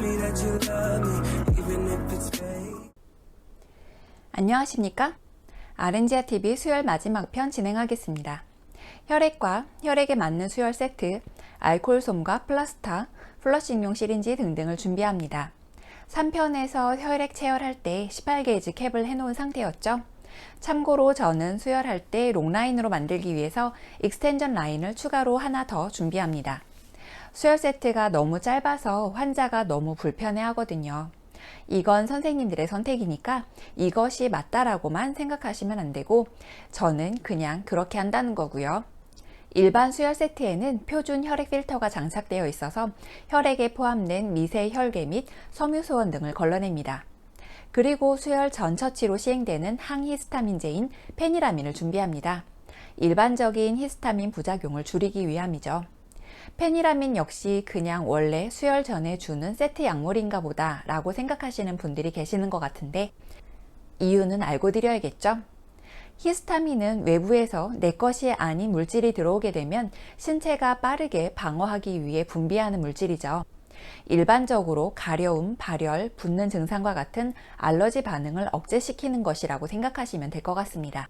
me that you love me, even if it's fake. 안녕하십니까? 아렌지아TV 수혈 마지막 편 진행하겠습니다. 혈액과 혈액에 맞는 수혈 세트, 알코올솜과 플라스타, 플러싱용 시린지 등등을 준비합니다. 3편에서 혈액 체열할 때 18게이지 캡을 해놓은 상태였죠. 참고로 저는 수혈할 때 롱라인으로 만들기 위해서 익스텐전 라인을 추가로 하나 더 준비합니다. 수혈 세트가 너무 짧아서 환자가 너무 불편해 하거든요. 이건 선생님들의 선택이니까 이것이 맞다라고만 생각하시면 안 되고 저는 그냥 그렇게 한다는 거고요. 일반 수혈 세트에는 표준 혈액 필터가 장착되어 있어서 혈액에 포함된 미세 혈계 및 섬유소원 등을 걸러냅니다. 그리고 수혈 전 처치로 시행되는 항히스타민제인 페니라민을 준비합니다. 일반적인 히스타민 부작용을 줄이기 위함이죠. 페니라민 역시 그냥 원래 수혈 전에 주는 세트 약물인가 보다 라고 생각하시는 분들이 계시는 것 같은데 이유는 알고 드려야겠죠? 히스타민은 외부에서 내 것이 아닌 물질이 들어오게 되면 신체가 빠르게 방어하기 위해 분비하는 물질이죠. 일반적으로 가려움, 발열, 붓는 증상과 같은 알러지 반응을 억제시키는 것이라고 생각하시면 될 것 같습니다.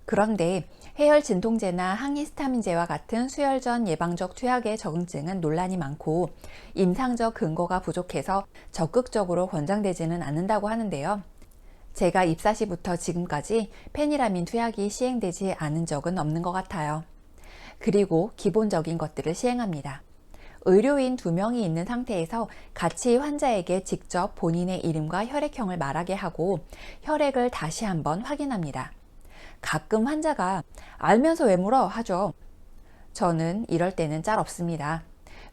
그런데 해열 진통제나 항히스타민제와 같은 수혈 전 예방적 투약의 적응증은 논란이 많고 임상적 근거가 부족해서 적극적으로 권장되지는 않는다고 하는데요. 제가 입사 시부터 지금까지 페니라민 투약이 시행되지 않은 적은 없는 것 같아요. 그리고 기본적인 것들을 시행합니다. 의료인 2명이 있는 상태에서 같이 환자에게 직접 본인의 이름과 혈액형을 말하게 하고 혈액을 다시 한번 확인합니다. 가끔 환자가 알면서 왜 물어 하죠. 저는 이럴 때는 짤 없습니다.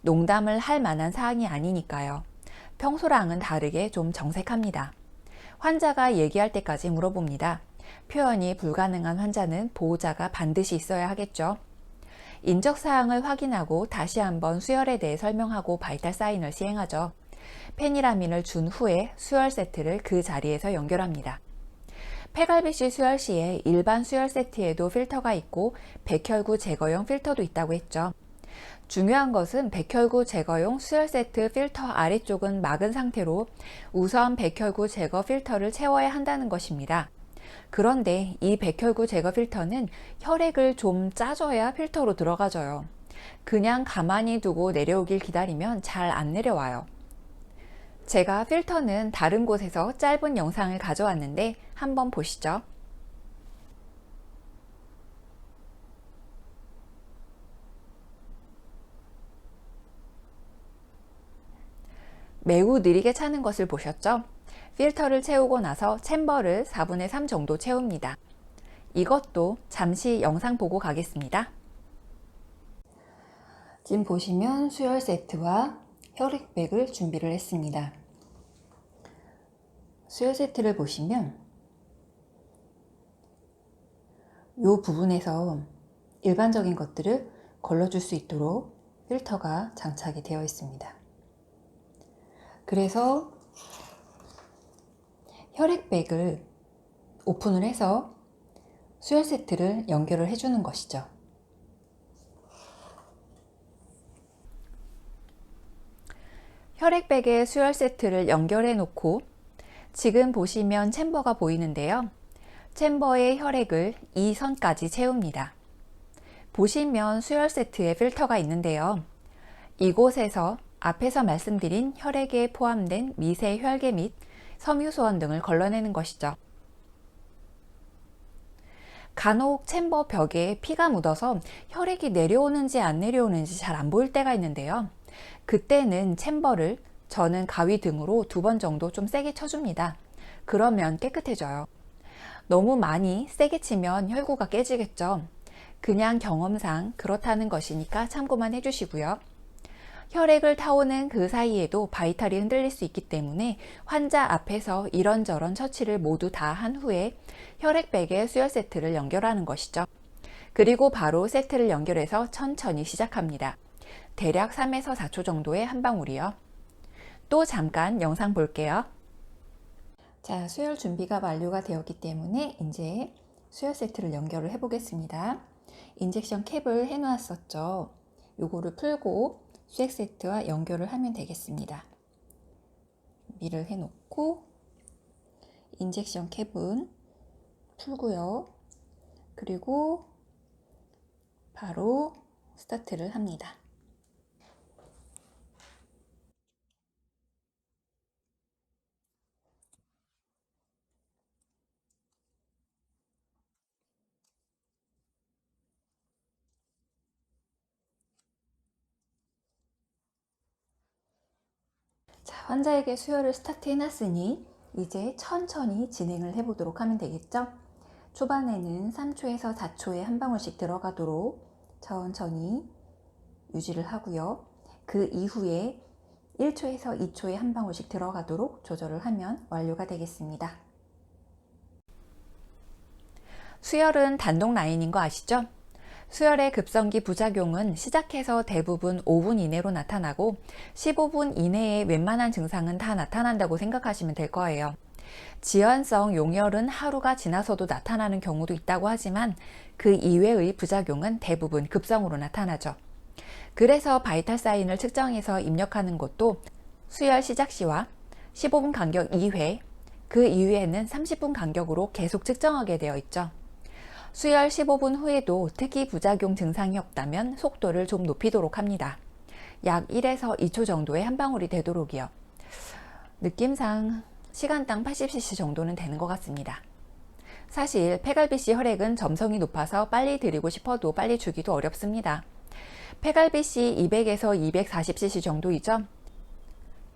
농담을 할 만한 사항이 아니니까요. 평소랑은 다르게 좀 정색합니다. 환자가 얘기할 때까지 물어봅니다. 표현이 불가능한 환자는 보호자가 반드시 있어야 하겠죠. 인적사항을 확인하고 다시 한번 수혈에 대해 설명하고 바이탈 사인을 시행하죠. 페니라민을 준 후에 수혈 세트를 그 자리에서 연결합니다. 폐갈비씨 수혈 시에 일반 수혈 세트에도 필터가 있고 백혈구 제거용 필터도 있다고 했죠. 중요한 것은 백혈구 제거용 수혈 세트 필터 아래쪽은 막은 상태로 우선 백혈구 제거 필터를 채워야 한다는 것입니다. 그런데 이 백혈구 제거 필터는 혈액을 좀 짜줘야 필터로 들어가져요. 그냥 가만히 두고 내려오길 기다리면 잘 안 내려와요. 제가 필터는 다른 곳에서 짧은 영상을 가져왔는데 한번 보시죠. 매우 느리게 차는 것을 보셨죠? 필터를 채우고 나서 챔버를 4분의 3 정도 채웁니다. 이것도 잠시 영상 보고 가겠습니다. 지금 보시면 수혈 세트와 혈액백을 준비를 했습니다. 수혈 세트를 보시면 이 부분에서 일반적인 것들을 걸러줄 수 있도록 필터가 장착이 되어 있습니다. 그래서 혈액백을 오픈을 해서 수혈 세트를 연결을 해주는 것이죠. 혈액백에 수혈 세트를 연결해 놓고 지금 보시면 챔버가 보이는데요. 챔버에 혈액을 2선까지 채웁니다. 보시면 수혈 세트에 필터가 있는데요. 이곳에서 앞에서 말씀드린 혈액에 포함된 미세 혈계 및 섬유소원 등을 걸러내는 것이죠. 간혹 챔버 벽에 피가 묻어서 혈액이 내려오는지 안 내려오는지 잘 안 보일 때가 있는데요. 그때는 챔버를 저는 가위 등으로 2번 정도 좀 세게 쳐줍니다. 그러면 깨끗해져요. 너무 많이 세게 치면 혈구가 깨지겠죠. 그냥 경험상 그렇다는 것이니까 참고만 해주시고요. 혈액을 타오는 그 사이에도 바이탈이 흔들릴 수 있기 때문에 환자 앞에서 이런저런 처치를 모두 다 한 후에 혈액백에 수혈 세트를 연결하는 것이죠. 그리고 바로 세트를 연결해서 천천히 시작합니다. 대략 3에서 4초 정도의 한 방울이요. 또 잠깐 영상 볼게요. 자, 수혈 준비가 완료가 되었기 때문에 이제 수혈 세트를 연결을 해 보겠습니다. 인젝션 캡을 해 놨었죠. 요거를 풀고 수액 세트와 연결을 하면 되겠습니다. 밀을 해놓고 인젝션 캡은 풀고요. 그리고 바로 스타트를 합니다. 자, 환자에게 수혈을 스타트 해놨으니 이제 천천히 진행을 해보도록 하면 되겠죠? 초반에는 3초에서 4초에 한 방울씩 들어가도록 천천히 유지를 하고요. 그 이후에 1초에서 2초에 한 방울씩 들어가도록 조절을 하면 완료가 되겠습니다. 수혈은 단독 라인인 거 아시죠? 수혈의 급성기 부작용은 시작해서 대부분 5분 이내로 나타나고 15분 이내에 웬만한 증상은 다 나타난다고 생각하시면 될 거예요. 지연성 용혈은 하루가 지나서도 나타나는 경우도 있다고 하지만 그 이외의 부작용은 대부분 급성으로 나타나죠. 그래서 바이탈 사인을 측정해서 입력하는 것도 수혈 시작 시와 15분 간격 2회, 그 이후에는 30분 간격으로 계속 측정하게 되어 있죠. 수혈 15분 후에도 특히 부작용 증상이 없다면 속도를 좀 높이도록 합니다. 약 1에서 2초 정도의 한 방울이 되도록이요. 느낌상 시간당 80cc 정도는 되는 것 같습니다. 사실 폐갈비씨 혈액은 점성이 높아서 빨리 드리고 싶어도 빨리 주기도 어렵습니다. 폐갈비씨 200에서 240cc 정도이죠.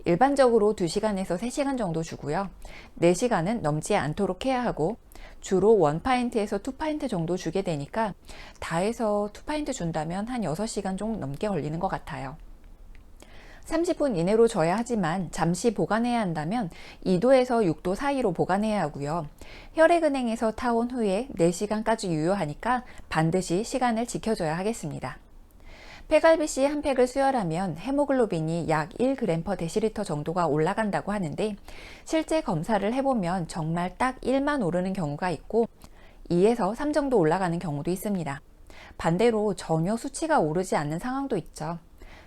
일반적으로 2시간에서 3시간 정도 주고요. 4시간은 넘지 않도록 해야 하고 주로 1파인트에서 2파인트 정도 주게 되니까 다 해서 2파인트 준다면 한 6시간 좀 넘게 걸리는 것 같아요. 30분 이내로 줘야 하지만 잠시 보관해야 한다면 2도에서 6도 사이로 보관해야 하고요. 혈액은행에서 타온 후에 4시간까지 유효하니까 반드시 시간을 지켜줘야 하겠습니다. 폐갈비씨 한 팩을 수혈하면 헤모글로빈이 약 1g/dL 정도가 올라간다고 하는데 실제 검사를 해보면 정말 딱 1만 오르는 경우가 있고 2에서 3 정도 올라가는 경우도 있습니다. 반대로 전혀 수치가 오르지 않는 상황도 있죠.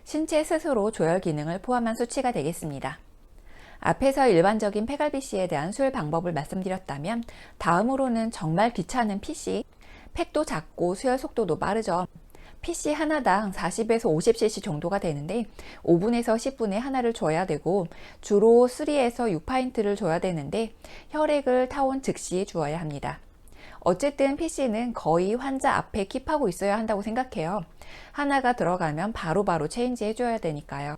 신체 스스로 조혈 기능을 포함한 수치가 되겠습니다. 앞에서 일반적인 폐갈비씨에 대한 수혈 방법을 말씀드렸다면 다음으로는 정말 귀찮은 PC, 팩도 작고 수혈 속도도 빠르죠. PC 하나당 40에서 50cc 정도가 되는데 5분에서 10분에 하나를 줘야 되고 주로 3에서 6파인트를 줘야 되는데 혈액을 타온 즉시 주어야 합니다. 어쨌든 PC는 거의 환자 앞에 킵하고 있어야 한다고 생각해요. 하나가 들어가면 바로바로 체인지 해줘야 되니까요.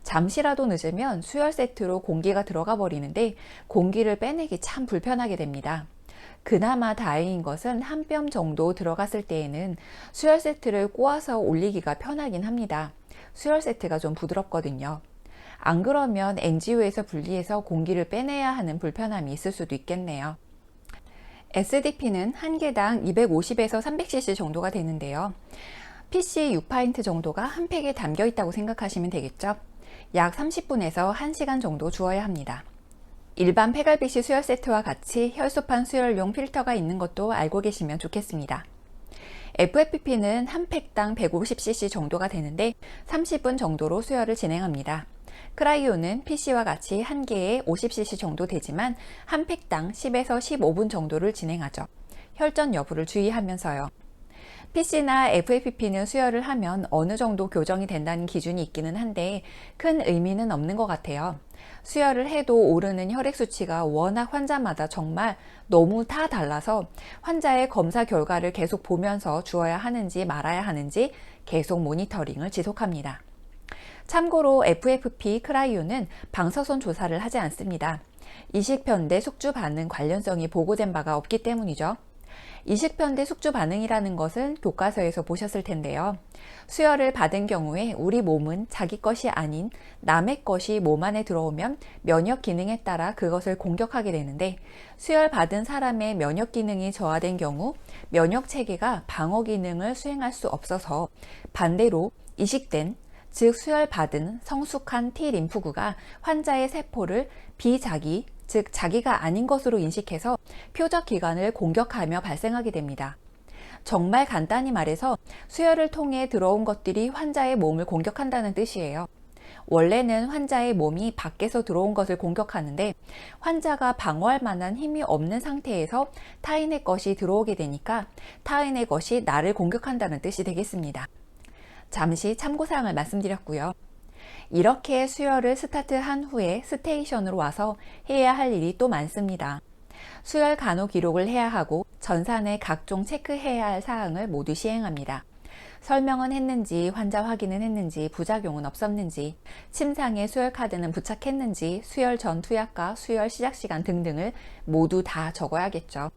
잠시라도 늦으면 수혈 세트로 공기가 들어가 버리는데 공기를 빼내기 참 불편하게 됩니다. 그나마 다행인 것은 한 뼘 정도 들어갔을 때에는 수혈 세트를 꼬아서 올리기가 편하긴 합니다. 수혈 세트가 좀 부드럽거든요. 안 그러면 NGO에서 분리해서 공기를 빼내야 하는 불편함이 있을 수도 있겠네요. SDP는 한 개당 250에서 300cc 정도가 되는데요. PC 6파인트 정도가 한 팩에 담겨 있다고 생각하시면 되겠죠. 약 30분에서 1시간 정도 주어야 합니다. 일반 폐갈비씨 수혈 세트와 같이 혈소판 수혈용 필터가 있는 것도 알고 계시면 좋겠습니다. FFP는 한 팩당 150cc 정도가 되는데 30분 정도로 수혈을 진행합니다. 크라이오는 PC와 같이 한 개에 50cc 정도 되지만 한 팩당 10에서 15분 정도를 진행하죠. 혈전 여부를 주의하면서요. PC나 FFP는 수혈을 하면 어느 정도 교정이 된다는 기준이 있기는 한데 큰 의미는 없는 것 같아요. 수혈을 해도 오르는 혈액 수치가 워낙 환자마다 정말 너무 다 달라서 환자의 검사 결과를 계속 보면서 주어야 하는지 말아야 하는지 계속 모니터링을 지속합니다. 참고로 FFP 크라이오는 방사선 조사를 하지 않습니다. 이식편대 숙주 반응 관련성이 보고된 바가 없기 때문이죠. 이식편대 숙주 반응이라는 것은 교과서에서 보셨을 텐데요. 수혈을 받은 경우에 우리 몸은 자기 것이 아닌 남의 것이 몸 안에 들어오면 면역 기능에 따라 그것을 공격하게 되는데 수혈 받은 사람의 면역 기능이 저하된 경우 면역 체계가 방어 기능을 수행할 수 없어서 반대로 이식된 즉 수혈 받은 성숙한 T 림프구가 환자의 세포를 비자기 즉 자기가 아닌 것으로 인식해서 표적 기관을 공격하며 발생하게 됩니다. 정말 간단히 말해서 수혈을 통해 들어온 것들이 환자의 몸을 공격한다는 뜻이에요. 원래는 환자의 몸이 밖에서 들어온 것을 공격하는데 환자가 방어할 만한 힘이 없는 상태에서 타인의 것이 들어오게 되니까 타인의 것이 나를 공격한다는 뜻이 되겠습니다. 잠시 참고사항을 말씀드렸고요. 이렇게 수혈을 스타트한 후에 스테이션으로 와서 해야 할 일이 또 많습니다. 수혈 간호 기록을 해야 하고 전산에 각종 체크해야 할 사항을 모두 시행합니다. 설명은 했는지, 환자 확인은 했는지, 부작용은 없었는지, 침상에 수혈 카드는 부착했는지, 수혈 전 투약과 수혈 시작 시간 등등을 모두 다 적어야겠죠.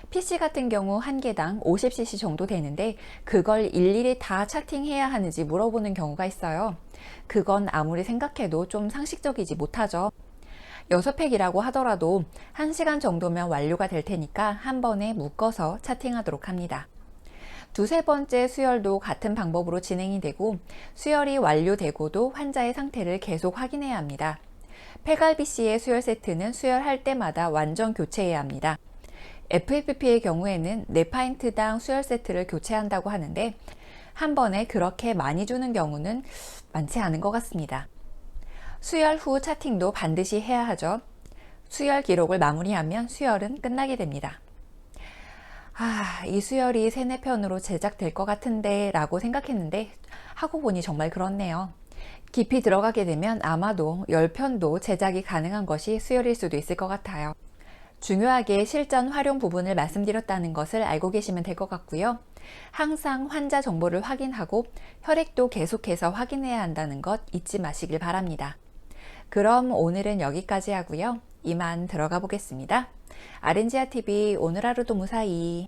PC 같은 경우 한 개당 50cc 정도 되는데 그걸 일일이 다 차팅해야 하는지 물어보는 경우가 있어요. 그건 아무리 생각해도 좀 상식적이지 못하죠. 6팩이라고 하더라도 1시간 정도면 완료가 될 테니까 한 번에 묶어서 차팅하도록 합니다. 두세 번째 수혈도 같은 방법으로 진행이 되고 수혈이 완료되고도 환자의 상태를 계속 확인해야 합니다. 폐갈비씨의 수혈 세트는 수혈할 때마다 완전 교체해야 합니다. FFP의 경우에는 4파인트당 수혈 세트를 교체한다고 하는데 한 번에 그렇게 많이 주는 경우는 많지 않은 것 같습니다. 수혈 후 차팅도 반드시 해야 하죠. 수혈 기록을 마무리하면 수혈은 끝나게 됩니다. 이 수혈이 3, 4편으로 제작될 것 같은데 라고 생각했는데 하고 보니 정말 그렇네요. 깊이 들어가게 되면 아마도 10편도 제작이 가능한 것이 수혈일 수도 있을 것 같아요. 중요하게 실전 활용 부분을 말씀드렸다는 것을 알고 계시면 될 것 같고요. 항상 환자 정보를 확인하고 혈액도 계속해서 확인해야 한다는 것 잊지 마시길 바랍니다. 그럼 오늘은 여기까지 하고요. 이만 들어가 보겠습니다. 아렌지아TV 오늘 하루도 무사히.